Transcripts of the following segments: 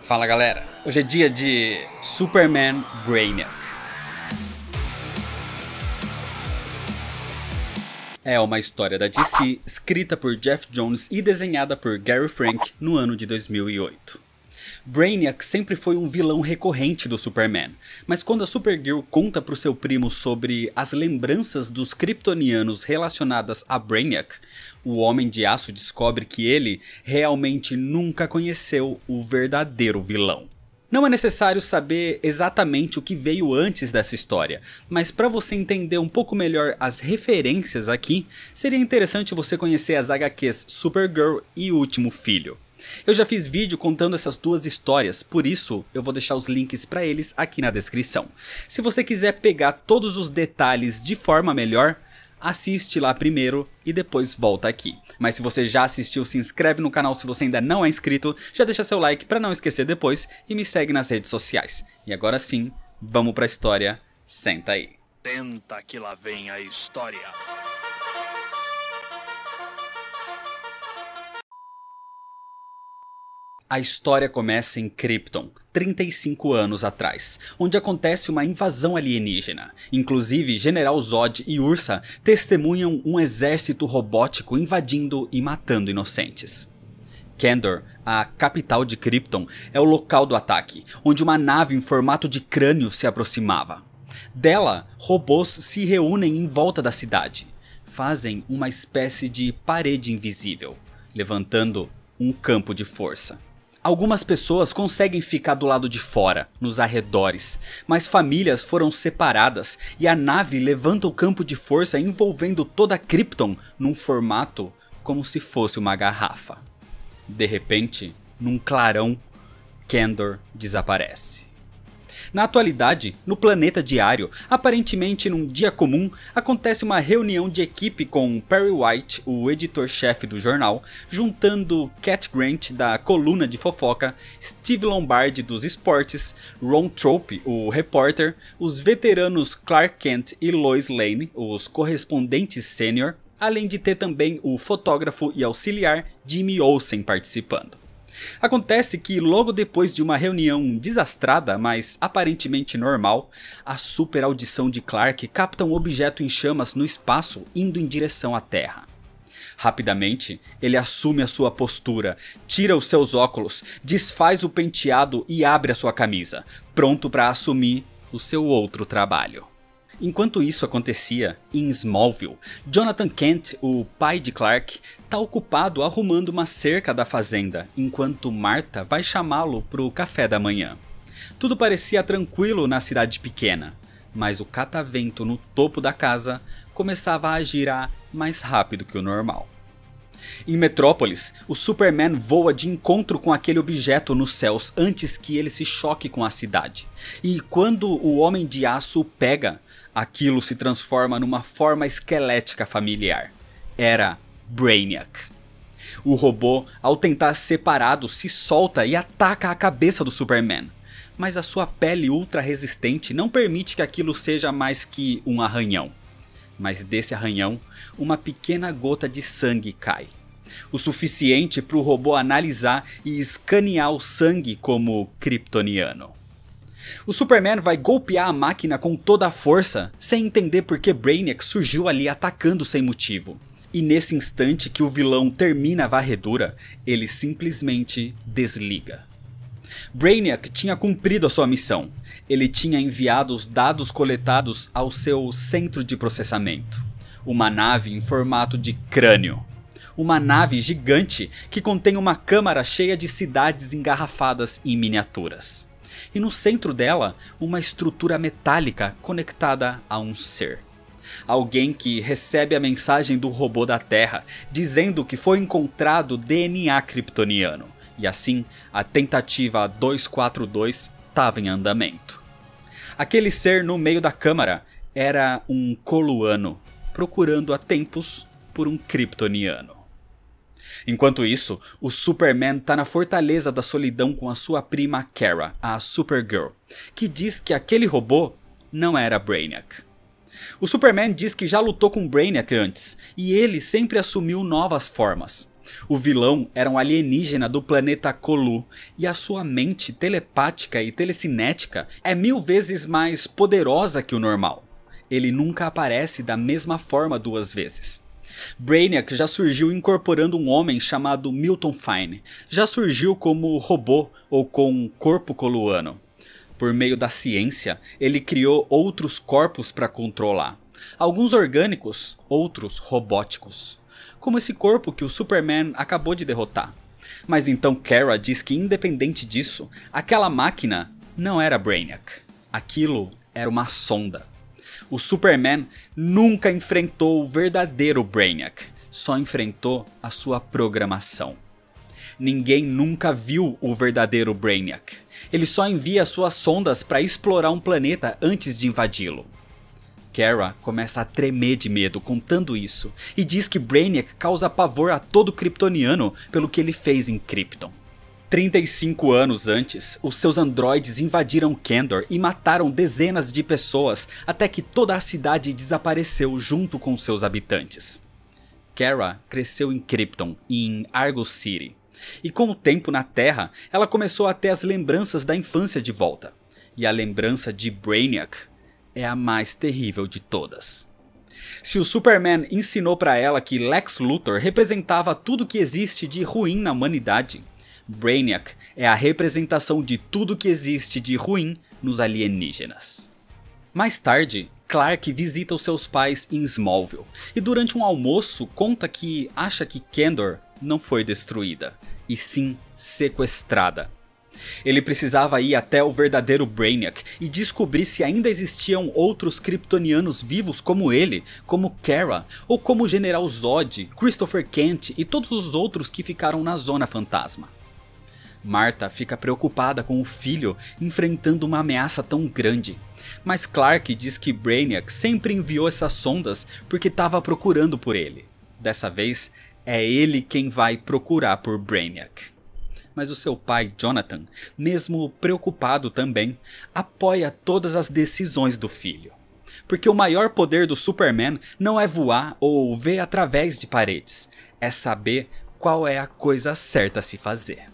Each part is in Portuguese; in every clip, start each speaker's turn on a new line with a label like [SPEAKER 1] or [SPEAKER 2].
[SPEAKER 1] Fala galera, hoje é dia de Superman Brainiac. É uma história da DC, escrita por Geoff Johns e desenhada por Gary Frank no ano de 2008. Brainiac sempre foi um vilão recorrente do Superman, mas quando a Supergirl conta para o seu primo sobre as lembranças dos kryptonianos relacionadas a Brainiac, o Homem de Aço descobre que ele realmente nunca conheceu o verdadeiro vilão. Não é necessário saber exatamente o que veio antes dessa história, mas para você entender um pouco melhor as referências aqui, seria interessante você conhecer as HQs Supergirl e O Último Filho. Eu já fiz vídeo contando essas duas histórias, por isso eu vou deixar os links para eles aqui na descrição. Se você quiser pegar todos os detalhes de forma melhor, assiste lá primeiro e depois volta aqui. Mas se você já assistiu, se inscreve no canal se você ainda não é inscrito, já deixa seu like para não esquecer depois e me segue nas redes sociais. E agora sim, vamos para a história, senta aí.
[SPEAKER 2] Tenta que lá vem a história.
[SPEAKER 1] A história começa em Krypton, 35 anos atrás, onde acontece uma invasão alienígena. Inclusive, General Zod e Ursa testemunham um exército robótico invadindo e matando inocentes. Kandor, a capital de Krypton, é o local do ataque, onde uma nave em formato de crânio se aproximava. Dela, robôs se reúnem em volta da cidade. Fazem uma espécie de parede invisível, levantando um campo de força. Algumas pessoas conseguem ficar do lado de fora, nos arredores, mas famílias foram separadas e a nave levanta o campo de força envolvendo toda Krypton num formato como se fosse uma garrafa. De repente, num clarão, Kandor desaparece. Na atualidade, no planeta diário, aparentemente num dia comum, acontece uma reunião de equipe com Perry White, o editor-chefe do jornal, juntando Cat Grant da coluna de fofoca, Steve Lombardi dos esportes, Ron Trope, o repórter, os veteranos Clark Kent e Lois Lane, os correspondentes sênior, além de ter também o fotógrafo e auxiliar Jimmy Olsen participando. Acontece que logo depois de uma reunião desastrada, mas aparentemente normal, a super audição de Clark capta um objeto em chamas no espaço indo em direção à Terra. Rapidamente, ele assume a sua postura, tira os seus óculos, desfaz o penteado e abre a sua camisa, pronto para assumir o seu outro trabalho. Enquanto isso acontecia, em Smallville, Jonathan Kent, o pai de Clark, está ocupado arrumando uma cerca da fazenda, enquanto Martha vai chamá-lo para o café da manhã. Tudo parecia tranquilo na cidade pequena, mas o catavento no topo da casa começava a girar mais rápido que o normal. Em Metrópolis, o Superman voa de encontro com aquele objeto nos céus antes que ele se choque com a cidade. E quando o Homem de Aço o pega, aquilo se transforma numa forma esquelética familiar. Era Brainiac. O robô, ao tentar separado, se solta e ataca a cabeça do Superman. Mas a sua pele ultra resistente não permite que aquilo seja mais que um arranhão. Mas desse arranhão, uma pequena gota de sangue cai. O suficiente para o robô analisar e escanear o sangue como kryptoniano. O Superman vai golpear a máquina com toda a força, sem entender por que Brainiac surgiu ali atacando sem motivo. E nesse instante que o vilão termina a varredura, ele simplesmente desliga. Brainiac tinha cumprido a sua missão. Ele tinha enviado os dados coletados ao seu centro de processamento. Uma nave em formato de crânio. Uma nave gigante que contém uma câmara cheia de cidades engarrafadas em miniaturas. E no centro dela, uma estrutura metálica conectada a um ser. Alguém que recebe a mensagem do robô da Terra, dizendo que foi encontrado DNA kryptoniano. E assim, a tentativa 242 estava em andamento. Aquele ser no meio da câmara era um coluano, procurando há tempos por um kryptoniano. Enquanto isso, o Superman está na Fortaleza da Solidão com a sua prima Kara, a Supergirl, que diz que aquele robô não era Brainiac. O Superman diz que já lutou com Brainiac antes, e ele sempre assumiu novas formas. O vilão era um alienígena do planeta Colu, e a sua mente telepática e telecinética é 1000 vezes mais poderosa que o normal. Ele nunca aparece da mesma forma 2 vezes. Brainiac já surgiu incorporando um homem chamado Milton Fine. Já surgiu como robô ou com um corpo coluano. Por meio da ciência, ele criou outros corpos para controlar. Alguns orgânicos, outros robóticos. Como esse corpo que o Superman acabou de derrotar. Mas então Kara diz que independente disso, aquela máquina não era Brainiac. Aquilo era uma sonda. O Superman nunca enfrentou o verdadeiro Brainiac, só enfrentou a sua programação. Ninguém nunca viu o verdadeiro Brainiac. Ele só envia suas sondas para explorar um planeta antes de invadi-lo. Kara começa a tremer de medo contando isso e diz que Brainiac causa pavor a todo kryptoniano pelo que ele fez em Krypton. 35 anos antes, os seus androides invadiram Kandor e mataram dezenas de pessoas até que toda a cidade desapareceu junto com seus habitantes. Kara cresceu em Krypton e em Argo City. E com o tempo na Terra, ela começou a ter as lembranças da infância de volta. E a lembrança de Brainiac é a mais terrível de todas. Se o Superman ensinou para ela que Lex Luthor representava tudo que existe de ruim na humanidade, Brainiac é a representação de tudo que existe de ruim nos alienígenas. Mais tarde, Clark visita os seus pais em Smallville e durante um almoço conta que acha que Kandor não foi destruída, e sim sequestrada. Ele precisava ir até o verdadeiro Brainiac e descobrir se ainda existiam outros kryptonianos vivos como ele, como Kara, ou como o General Zod, Christopher Kent e todos os outros que ficaram na Zona Fantasma. Martha fica preocupada com o filho enfrentando uma ameaça tão grande, mas Clark diz que Brainiac sempre enviou essas sondas porque estava procurando por ele. Dessa vez, é ele quem vai procurar por Brainiac. Mas o seu pai, Jonathan, mesmo preocupado também, apoia todas as decisões do filho. Porque o maior poder do Superman não é voar ou ver através de paredes, é saber qual é a coisa certa a se fazer.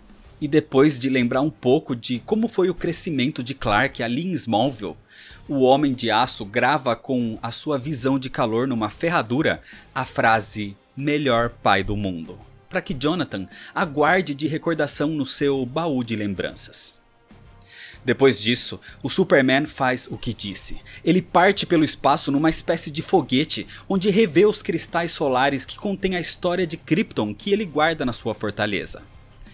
[SPEAKER 1] E depois de lembrar um pouco de como foi o crescimento de Clark ali em Smallville, o Homem de Aço grava com a sua visão de calor numa ferradura a frase "melhor pai do mundo", para que Jonathan aguarde de recordação no seu baú de lembranças. Depois disso, o Superman faz o que disse. Ele parte pelo espaço numa espécie de foguete, onde revê os cristais solares que contêm a história de Krypton que ele guarda na sua fortaleza.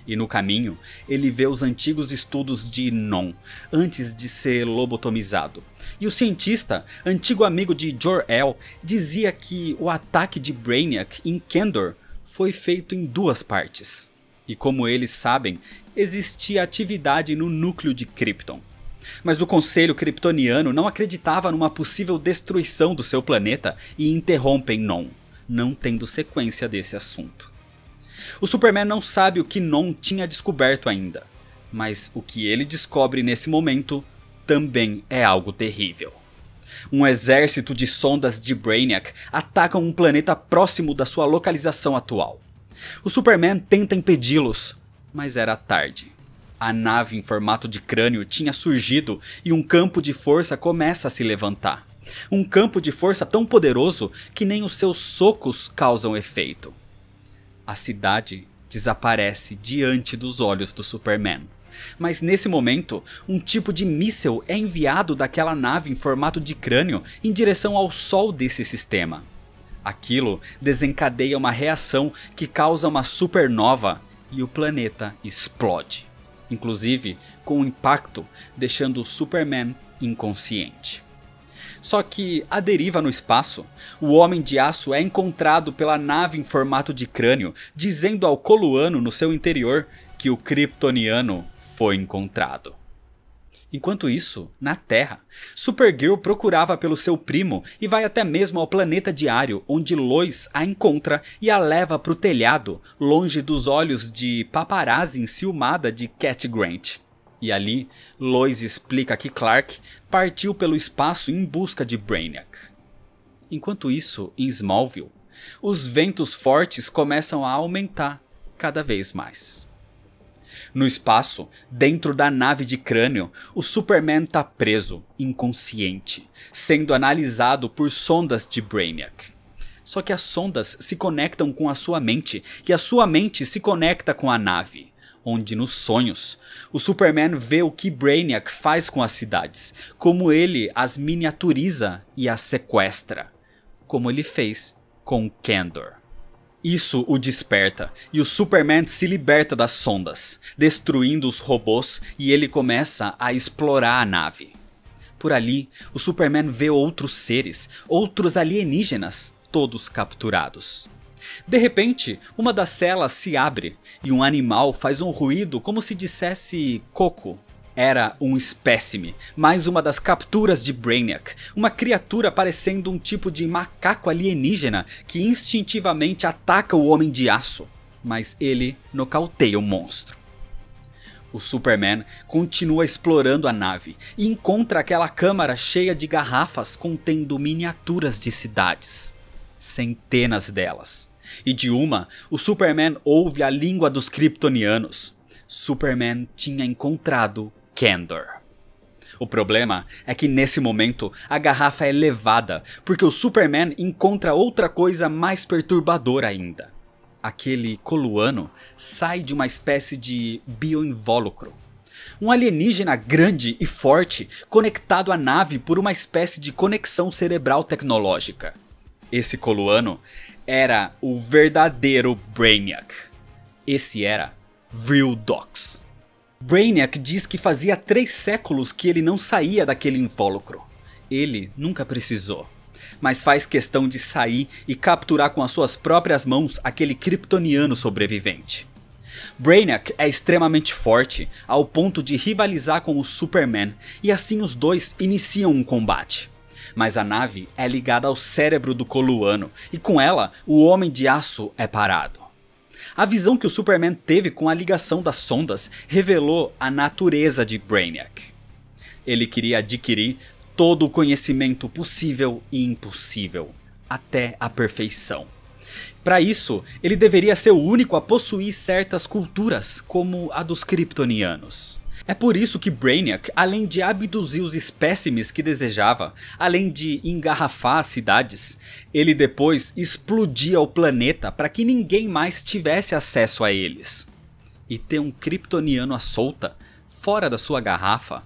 [SPEAKER 1] E no caminho, ele vê os antigos estudos de Non, antes de ser lobotomizado. E o cientista, antigo amigo de Jor-El, dizia que o ataque de Brainiac em Kandor foi feito em 2 partes. E como eles sabem, existia atividade no núcleo de Krypton. Mas o Conselho Kryptoniano não acreditava numa possível destruição do seu planeta e interrompem Non, não tendo sequência desse assunto. O Superman não sabe o que Non tinha descoberto ainda, mas o que ele descobre nesse momento também é algo terrível. Um exército de sondas de Brainiac atacam um planeta próximo da sua localização atual. O Superman tenta impedi-los, mas era tarde. A nave em formato de crânio tinha surgido e um campo de força começa a se levantar. Um campo de força tão poderoso que nem os seus socos causam efeito. A cidade desaparece diante dos olhos do Superman. Mas nesse momento, um tipo de míssil é enviado daquela nave em formato de crânio em direção ao Sol desse sistema. Aquilo desencadeia uma reação que causa uma supernova e o planeta explode. Inclusive com um impacto, deixando o Superman inconsciente. Só que, à deriva no espaço, o Homem de Aço é encontrado pela nave em formato de crânio, dizendo ao coluano no seu interior que o kryptoniano foi encontrado. Enquanto isso, na Terra, Supergirl procurava pelo seu primo e vai até mesmo ao planeta diário, onde Lois a encontra e a leva para o telhado, longe dos olhos de paparazzi enciumada de Cat Grant. E ali, Lois explica que Clark partiu pelo espaço em busca de Brainiac. Enquanto isso, em Smallville, os ventos fortes começam a aumentar cada vez mais. No espaço, dentro da nave de crânio, o Superman está preso, inconsciente, sendo analisado por sondas de Brainiac. Só que as sondas se conectam com a sua mente e a sua mente se conecta com a nave, onde nos sonhos, o Superman vê o que Brainiac faz com as cidades, como ele as miniaturiza e as sequestra, como ele fez com Kandor. Isso o desperta e o Superman se liberta das sondas, destruindo os robôs, e ele começa a explorar a nave. Por ali, o Superman vê outros seres, outros alienígenas, todos capturados. De repente, uma das celas se abre e um animal faz um ruído como se dissesse coco. Era um espécime, mais uma das capturas de Brainiac, uma criatura parecendo um tipo de macaco alienígena que instintivamente ataca o Homem de Aço, mas ele nocauteia o monstro. O Superman continua explorando a nave e encontra aquela câmara cheia de garrafas contendo miniaturas de cidades, centenas delas. E de uma, o Superman ouve a língua dos kryptonianos. Superman tinha encontrado Kandor. O problema é que nesse momento a garrafa é levada, porque o Superman encontra outra coisa mais perturbadora ainda. Aquele coluano sai de uma espécie de bioinvólucro. Um alienígena grande e forte conectado à nave por uma espécie de conexão cerebral tecnológica. Esse coluano era o verdadeiro Brainiac. Esse era Vril-Dox. Brainiac diz que fazia 3 séculos que ele não saía daquele invólucro. Ele nunca precisou, mas faz questão de sair e capturar com as suas próprias mãos aquele kryptoniano sobrevivente. Brainiac é extremamente forte, ao ponto de rivalizar com o Superman, e assim os dois iniciam um combate. Mas a nave é ligada ao cérebro do coluano, e com ela, o Homem de Aço é parado. A visão que o Superman teve com a ligação das sondas revelou a natureza de Brainiac. Ele queria adquirir todo o conhecimento possível e impossível, até a perfeição. Para isso, ele deveria ser o único a possuir certas culturas, como a dos kryptonianos. É por isso que Brainiac, além de abduzir os espécimes que desejava, além de engarrafar as cidades, ele depois explodia o planeta para que ninguém mais tivesse acesso a eles. E ter um kryptoniano à solta, fora da sua garrafa,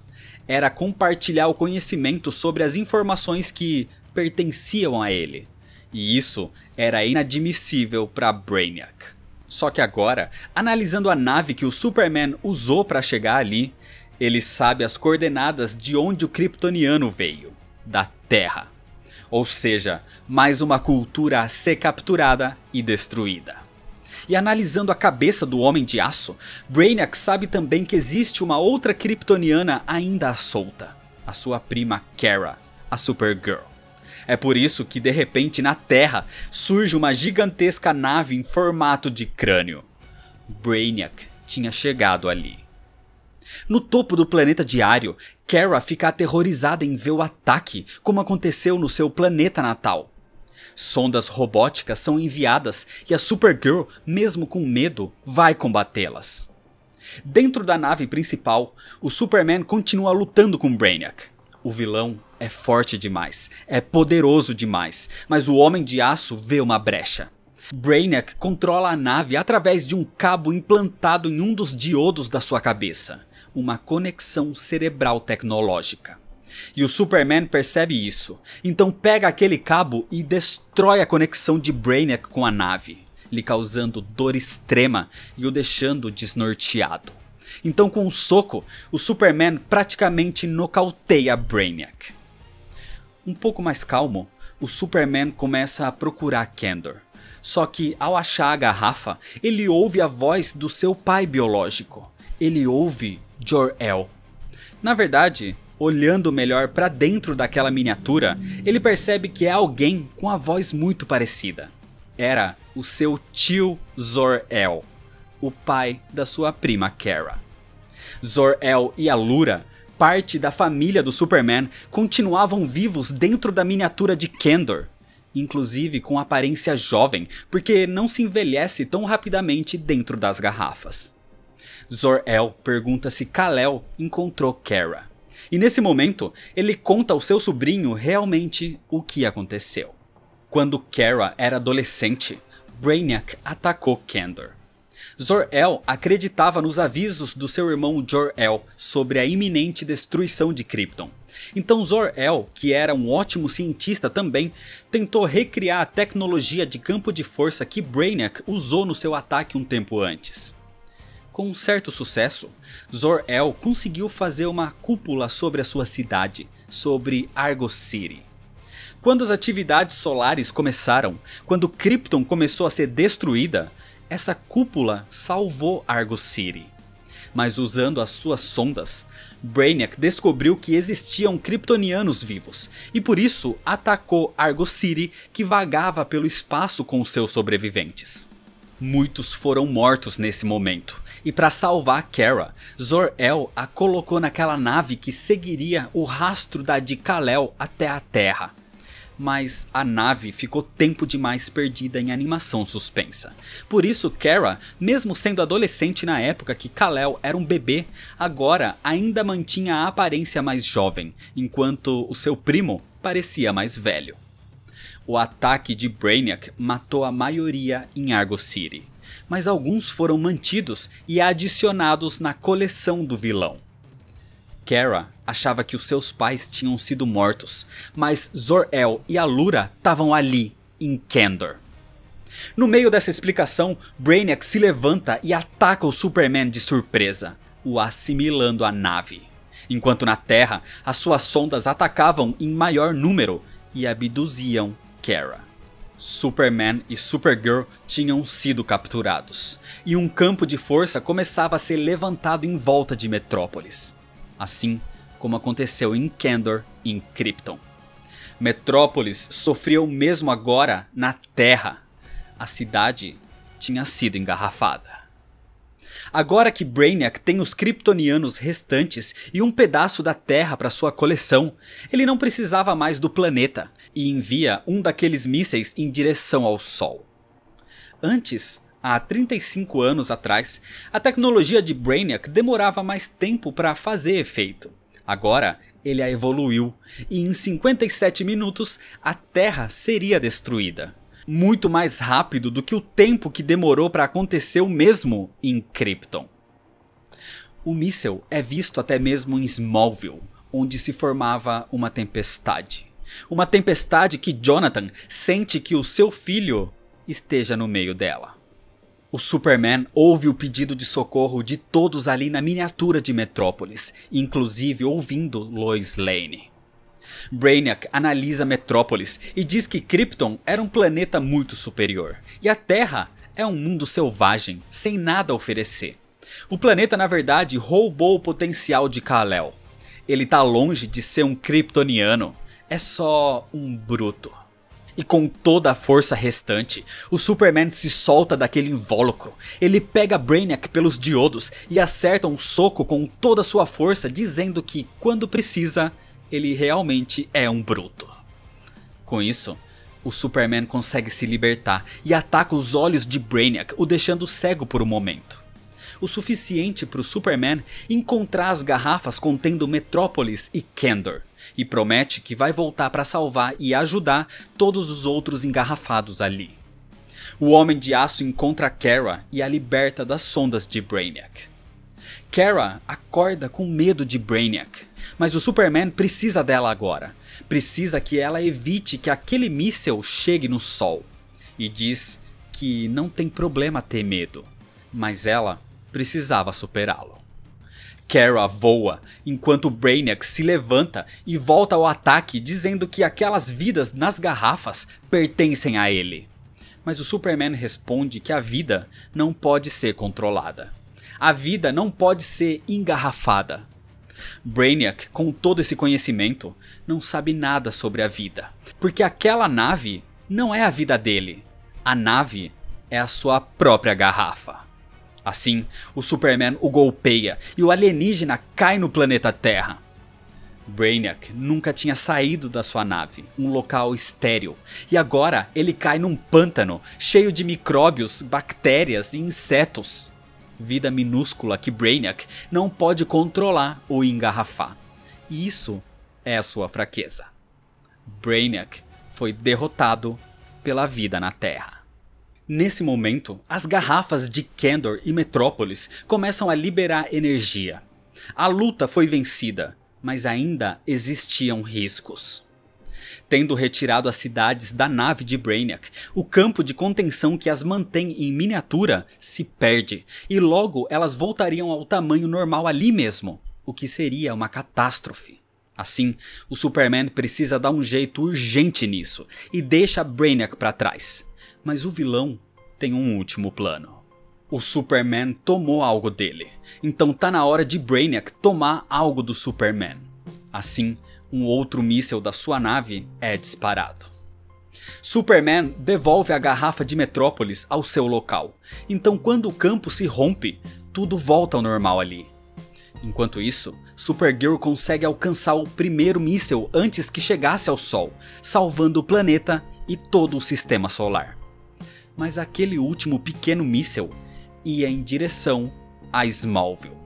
[SPEAKER 1] era compartilhar o conhecimento sobre as informações que pertenciam a ele. E isso era inadmissível para Brainiac. Só que agora, analisando a nave que o Superman usou para chegar ali, ele sabe as coordenadas de onde o kryptoniano veio, da Terra. Ou seja, mais uma cultura a ser capturada e destruída. E analisando a cabeça do Homem de Aço, Brainiac sabe também que existe uma outra kryptoniana ainda à solta, a sua prima Kara, a Supergirl. É por isso que de repente na Terra surge uma gigantesca nave em formato de crânio. Brainiac tinha chegado ali. No topo do planeta diário, Kara fica aterrorizada em ver o ataque, como aconteceu no seu planeta natal. Sondas robóticas são enviadas e a Supergirl, mesmo com medo, vai combatê-las. Dentro da nave principal, o Superman continua lutando com Brainiac. O vilão é forte demais, é poderoso demais, mas o Homem de Aço vê uma brecha. Brainiac controla a nave através de um cabo implantado em um dos diodos da sua cabeça, uma conexão cerebral tecnológica. E o Superman percebe isso, então pega aquele cabo e destrói a conexão de Brainiac com a nave, lhe causando dor extrema e o deixando desnorteado. Então com um soco, o Superman praticamente nocauteia Brainiac. Um pouco mais calmo, o Superman começa a procurar Kandor. Só que ao achar a garrafa, ele ouve a voz do seu pai biológico. Ele ouve Jor-El. Na verdade, olhando melhor para dentro daquela miniatura, ele percebe que é alguém com a voz muito parecida. Era o seu tio Zor-El, o pai da sua prima Kara. Zor-El e Allura, parte da família do Superman, continuavam vivos dentro da miniatura de Kandor. inclusive com aparência jovem, porque não se envelhece tão rapidamente dentro das garrafas. Zor-El pergunta se Kal-El encontrou Kara, e nesse momento ele conta ao seu sobrinho realmente o que aconteceu. Quando Kara era adolescente, Brainiac atacou Kandor. Zor-El acreditava nos avisos do seu irmão Jor-El sobre a iminente destruição de Krypton. Então Zor-El, que era um ótimo cientista também, tentou recriar a tecnologia de campo de força que Brainiac usou no seu ataque um tempo antes. Com um certo sucesso, Zor-El conseguiu fazer uma cúpula sobre a sua cidade, sobre Argo City. Quando as atividades solares começaram, quando Krypton começou a ser destruída, essa cúpula salvou Argo City. Mas usando as suas sondas, Brainiac descobriu que existiam kryptonianos vivos, e por isso atacou Argo City, que vagava pelo espaço com os seus sobreviventes. Muitos foram mortos nesse momento, e para salvar Kara, Zor-El a colocou naquela nave que seguiria o rastro da de Kal-El até a Terra. Mas a nave ficou tempo demais perdida em animação suspensa. Por isso Kara, mesmo sendo adolescente na época que Kal-El era um bebê, agora ainda mantinha a aparência mais jovem, enquanto o seu primo parecia mais velho. O ataque de Brainiac matou a maioria em Argo City, mas alguns foram mantidos e adicionados na coleção do vilão. Kara achava que os seus pais tinham sido mortos, mas Zor-El e Allura estavam ali, em Kandor. No meio dessa explicação, Brainiac se levanta e ataca o Superman de surpresa, o assimilando à nave. Enquanto na Terra, as suas sondas atacavam em maior número e abduziam Kara. Superman e Supergirl tinham sido capturados, e um campo de força começava a ser levantado em volta de Metrópolis. Assim como aconteceu em Kandor e em Krypton. Metrópolis sofria o mesmo agora na Terra. A cidade tinha sido engarrafada. Agora que Brainiac tem os kryptonianos restantes e um pedaço da Terra para sua coleção, ele não precisava mais do planeta e envia um daqueles mísseis em direção ao Sol. Antes, há 35 anos atrás, a tecnologia de Brainiac demorava mais tempo para fazer efeito. Agora, ele a evoluiu e em 57 minutos a Terra seria destruída. Muito mais rápido do que o tempo que demorou para acontecer o mesmo em Krypton. O míssil é visto até mesmo em Smallville, onde se formava uma tempestade. Uma tempestade que Jonathan sente que o seu filho esteja no meio dela. O Superman ouve o pedido de socorro de todos ali na miniatura de Metrópolis, inclusive ouvindo Lois Lane. Brainiac analisa Metrópolis e diz que Krypton era um planeta muito superior, e a Terra é um mundo selvagem, sem nada a oferecer. O planeta na verdade roubou o potencial de Kal-El. Ele tá longe de ser um kryptoniano, é só um bruto. E com toda a força restante, o Superman se solta daquele invólucro. Ele pega Brainiac pelos diodos e acerta um soco com toda a sua força, dizendo que, quando precisa, ele realmente é um bruto. Com isso, o Superman consegue se libertar e ataca os olhos de Brainiac, o deixando cego por um momento. O suficiente para o Superman encontrar as garrafas contendo Metrópolis e Kandor, e promete que vai voltar para salvar e ajudar todos os outros engarrafados ali. O Homem de Aço encontra Kara e a liberta das sondas de Brainiac. Kara acorda com medo de Brainiac, mas o Superman precisa dela agora. Precisa que ela evite que aquele míssil chegue no Sol. E diz que não tem problema ter medo, mas ela precisava superá-lo. Kara voa, enquanto Brainiac se levanta e volta ao ataque dizendo que aquelas vidas nas garrafas pertencem a ele. Mas o Superman responde que a vida não pode ser controlada. A vida não pode ser engarrafada. Brainiac, com todo esse conhecimento, não sabe nada sobre a vida, porque aquela nave não é a vida dele. A nave é a sua própria garrafa. Assim, o Superman o golpeia e o alienígena cai no planeta Terra. Brainiac nunca tinha saído da sua nave, um local estéril, e agora ele cai num pântano cheio de micróbios, bactérias e insetos. Vida minúscula que Brainiac não pode controlar ou engarrafar. E isso é a sua fraqueza. Brainiac foi derrotado pela vida na Terra. Nesse momento, as garrafas de Kandor e Metrópolis começam a liberar energia. A luta foi vencida, mas ainda existiam riscos. Tendo retirado as cidades da nave de Brainiac, o campo de contenção que as mantém em miniatura se perde, e logo elas voltariam ao tamanho normal ali mesmo, o que seria uma catástrofe. Assim, o Superman precisa dar um jeito urgente nisso, e deixa Brainiac para trás. Mas o vilão tem um último plano. O Superman tomou algo dele, então tá na hora de Brainiac tomar algo do Superman. Assim, um outro míssil da sua nave é disparado. Superman devolve a garrafa de Metrópolis ao seu local, então quando o campo se rompe, tudo volta ao normal ali. Enquanto isso, Supergirl consegue alcançar o primeiro míssil antes que chegasse ao Sol, salvando o planeta e todo o sistema solar. Mas aquele último pequeno míssil ia em direção a Smallville.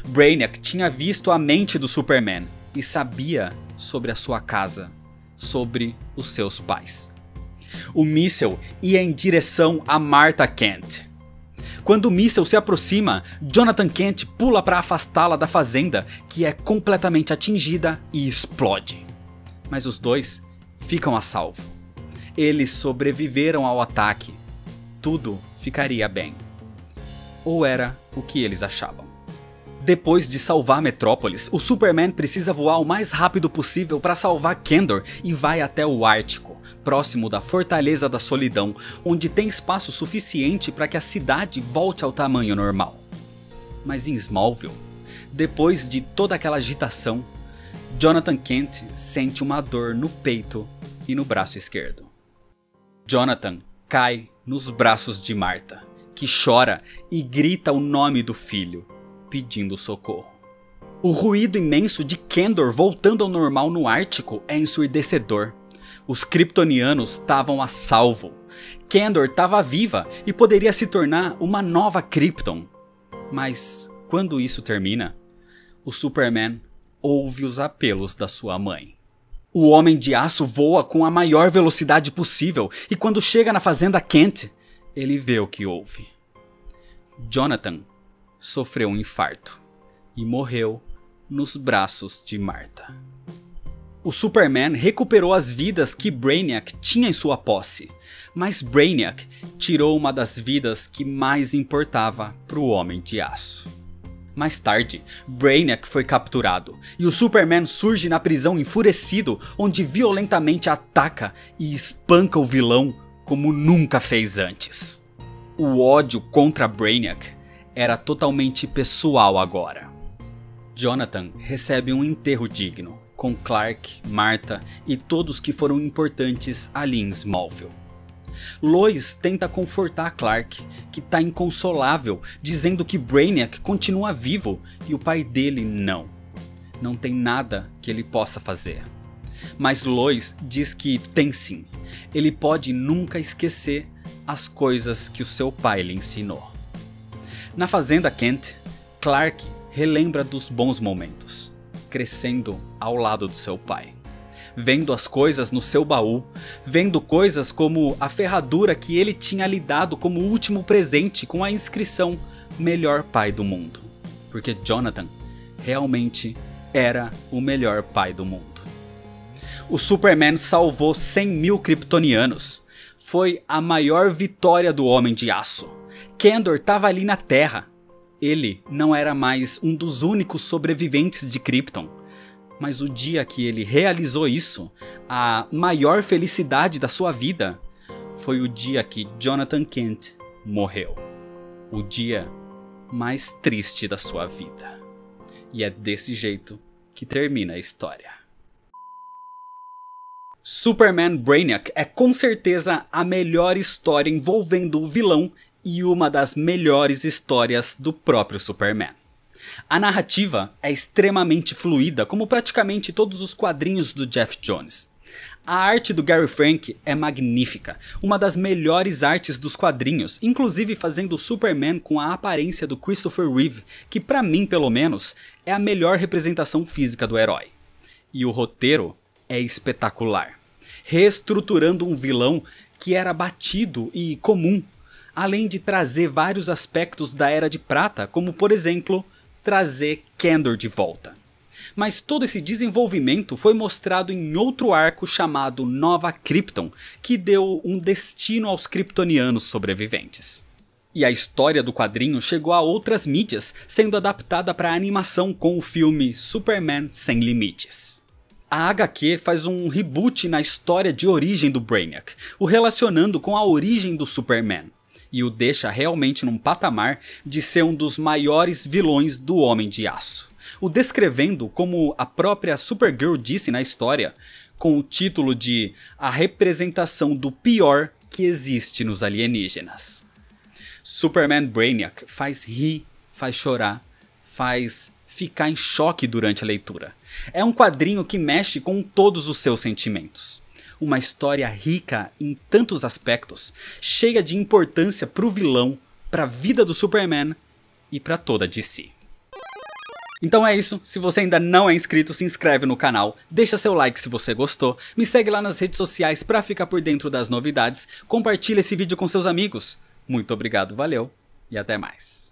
[SPEAKER 1] Brainiac tinha visto a mente do Superman e sabia sobre a sua casa, sobre os seus pais. O míssil ia em direção a Martha Kent. Quando o míssil se aproxima, Jonathan Kent pula para afastá-la da fazenda, que é completamente atingida e explode. Mas os dois ficam a salvo. Eles sobreviveram ao ataque. Tudo ficaria bem. Ou era o que eles achavam. Depois de salvar Metrópolis, o Superman precisa voar o mais rápido possível para salvar Kandor e vai até o Ártico, próximo da Fortaleza da Solidão, onde tem espaço suficiente para que a cidade volte ao tamanho normal. Mas em Smallville, depois de toda aquela agitação, Jonathan Kent sente uma dor no peito e no braço esquerdo. Jonathan cai nos braços de Martha, que chora e grita o nome do filho, pedindo socorro. O ruído imenso de Kandor voltando ao normal no Ártico é ensurdecedor. Os kryptonianos estavam a salvo. Kandor estava viva e poderia se tornar uma nova Krypton. Mas quando isso termina, o Superman ouve os apelos da sua mãe. O Homem de Aço voa com a maior velocidade possível e quando chega na fazenda Kent, ele vê o que houve. Jonathan sofreu um infarto e morreu nos braços de Martha. O Superman recuperou as vidas que Brainiac tinha em sua posse, mas Brainiac tirou uma das vidas que mais importava para o Homem de Aço. Mais tarde, Brainiac foi capturado e o Superman surge na prisão enfurecido, onde violentamente ataca e espanca o vilão como nunca fez antes. O ódio contra Brainiac era totalmente pessoal agora. Jonathan recebe um enterro digno, com Clark, Martha e todos que foram importantes ali em Smallville. Lois tenta confortar Clark, que está inconsolável, dizendo que Brainiac continua vivo e o pai dele não. Não tem nada que ele possa fazer. Mas Lois diz que tem sim. Ele pode nunca esquecer as coisas que o seu pai lhe ensinou. Na fazenda Kent, Clark relembra dos bons momentos, crescendo ao lado do seu pai. Vendo as coisas no seu baú, vendo coisas como a ferradura que ele tinha lhe dado como último presente com a inscrição Melhor Pai do Mundo. Porque Jonathan realmente era o melhor pai do mundo. O Superman salvou 100.000 kryptonianos. Foi a maior vitória do Homem de Aço. Kandor estava ali na Terra. Ele não era mais um dos únicos sobreviventes de Krypton. Mas o dia que ele realizou isso, a maior felicidade da sua vida, foi o dia que Jonathan Kent morreu. O dia mais triste da sua vida. E é desse jeito que termina a história. Superman Brainiac é com certeza a melhor história envolvendo o vilão e uma das melhores histórias do próprio Superman. A narrativa é extremamente fluida, como praticamente todos os quadrinhos do Geoff Johns. A arte do Gary Frank é magnífica, uma das melhores artes dos quadrinhos, inclusive fazendo o Superman com a aparência do Christopher Reeve, que pra mim pelo menos é a melhor representação física do herói. E o roteiro é espetacular, reestruturando um vilão que era batido e comum, além de trazer vários aspectos da Era de Prata, como por exemplo, trazer Kandor de volta. Mas todo esse desenvolvimento foi mostrado em outro arco chamado Nova Krypton, que deu um destino aos kryptonianos sobreviventes. E a história do quadrinho chegou a outras mídias, sendo adaptada para animação com o filme Superman Sem Limites. A HQ faz um reboot na história de origem do Brainiac, o relacionando com a origem do Superman, e o deixa realmente num patamar de ser um dos maiores vilões do Homem de Aço. O descrevendo como a própria Supergirl disse na história, com o título de A Representação do Pior que Existe nos Alienígenas. Superman Brainiac faz rir, faz chorar, faz ficar em choque durante a leitura. É um quadrinho que mexe com todos os seus sentimentos. Uma história rica em tantos aspectos, cheia de importância pro vilão, pra vida do Superman e pra toda DC. Então é isso, se você ainda não é inscrito, se inscreve no canal, deixa seu like se você gostou, me segue lá nas redes sociais pra ficar por dentro das novidades, compartilha esse vídeo com seus amigos. Muito obrigado, valeu e até mais.